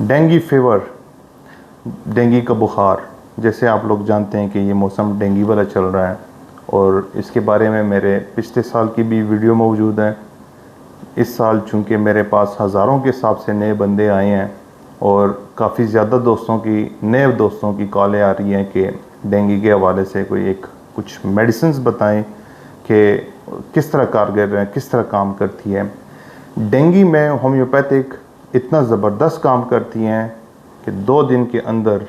Dengue fever, dengue का बुखार, जैसे आप लोग जानते हैं कि ये मौसम डेंगू वाला चल रहा है और इसके बारे में मेरे पिछले साल की भी वीडियो मौजूद है। इस साल चूँकि मेरे पास हज़ारों के हिसाब से नए बंदे आए हैं और काफ़ी ज़्यादा नए दोस्तों की कॉलें आ रही हैं कि डेंगू के हवाले से कोई कुछ मेडिसिन्स बताएं कि किस तरह कारगर है, किस तरह काम करती है। डेंगू में होम्योपैथिक इतना ज़बरदस्त काम करती हैं कि 2 दिन के अंदर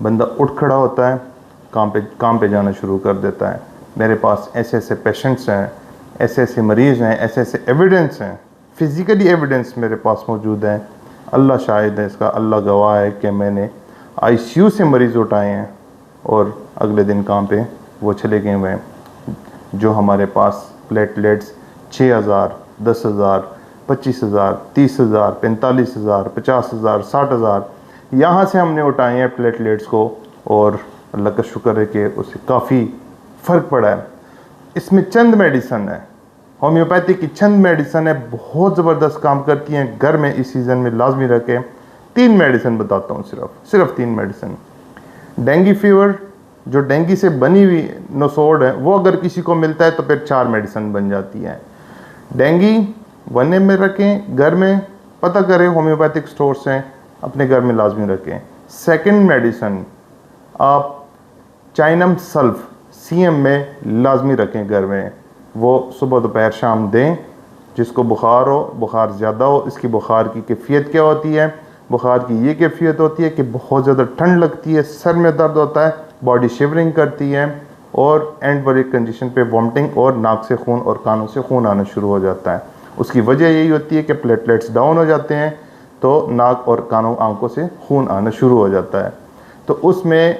बंदा उठ खड़ा होता है, काम पे जाना शुरू कर देता है। मेरे पास ऐसे ऐसे पेशेंट्स हैं, ऐसे ऐसे मरीज़ हैं, ऐसे ऐसे एविडेंस हैं, फिज़िकली एविडेंस मेरे पास मौजूद हैं। अल्लाह शाहिद है इसका, अल्लाह गवाह है कि मैंने आईसीयू से मरीज़ उठाए हैं और अगले दिन काम पे वो चले गए हुए हैं। जो हमारे पास प्लेटलेट्स 6000, 10,000, 25,000, 30,000, 45,000, 50,000, 60,000 यहाँ से हमने उठाए हैं प्लेटलेट्स को और अल्लाह का शुक्र है कि उससे काफ़ी फ़र्क पड़ा है। इसमें चंद मेडिसन है, होम्योपैथी की चंद मेडिसन है, बहुत ज़बरदस्त काम करती हैं। घर में इस सीज़न में लाजमी रखें। 3 मेडिसन बताता हूँ, सिर्फ 3 मेडिसन। डेंगू फीवर, जो डेंगू से बनी हुई नसोड़ है, वो अगर किसी को मिलता है तो फिर 4 मेडिसन बन जाती हैं। डेंगू 1 में रखें, घर में पता करें होम्योपैथिक स्टोर्स हैं, अपने घर में लाजमी रखें। सेकंड मेडिसन आप चाइनम सल्फ CM में लाजमी रखें घर में, वो सुबह दोपहर शाम दें। जिसको बुखार हो, बुखार ज़्यादा हो, इसकी बुखार की कैफियत क्या होती है? बुखार की ये कैफियत होती है कि बहुत ज़्यादा ठंड लगती है, सर में दर्द होता है, बॉडी शिवरिंग करती है और एंड पर एक कंडीशन पे वॉमिटिंग और नाक से खून और कानों से खून आना शुरू हो जाता है। उसकी वजह यही होती है कि प्लेटलेट्स डाउन हो जाते हैं तो नाक और कानों आंखों से खून आना शुरू हो जाता है। तो उसमें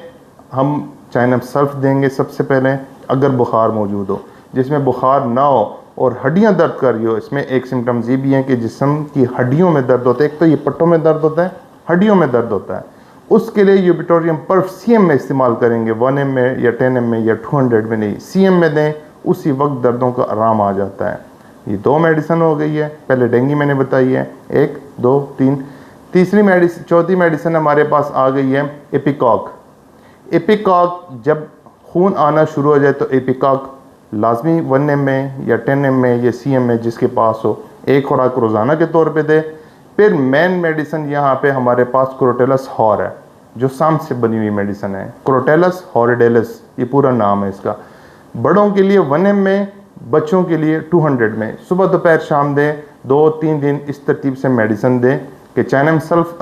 हम चाइनम सल्फ देंगे सबसे पहले, अगर बुखार मौजूद हो। जिसमें बुखार ना हो और हड्डियां दर्द कर रही हो, इसमें एक सिम्टम्स ये भी हैं कि जिस्म की हड्डियों में दर्द होता है। एक तो ये पट्टों में दर्द होता है, हड्डियों में दर्द होता है। उसके लिए यूबिटोरियम पर्फ CM में इस्तेमाल करेंगे, 1 में या 10 में या 200 में नहीं, CM में दें, उसी वक्त दर्दों का आराम आ जाता है। ये 2 मेडिसिन हो गई है। पहले डेंगू मैंने बताई है, 1, 2, 3। चौथी मेडिसिन हमारे पास आ गई है एपिकॉक। एपिकॉक जब खून आना शुरू हो जाए तो एपिकॉक लाजमी 1 में या 10 में या CM में जिसके पास हो, एक खुराक रोज़ाना के तौर पे दे। फिर मेन मेडिसिन यहाँ पे हमारे पास क्रोटेलस हॉर है, जो सांप से बनी हुई मेडिसिन है। क्रोटेलस हॉरिडेलिस ये पूरा नाम है इसका। बड़ों के लिए 1 में, बच्चों के लिए 200 में। सुबह दोपहर शाम दें, 2-3 दिन इस तरतीब से मेडिसिन दें कि चाइनम सल्फ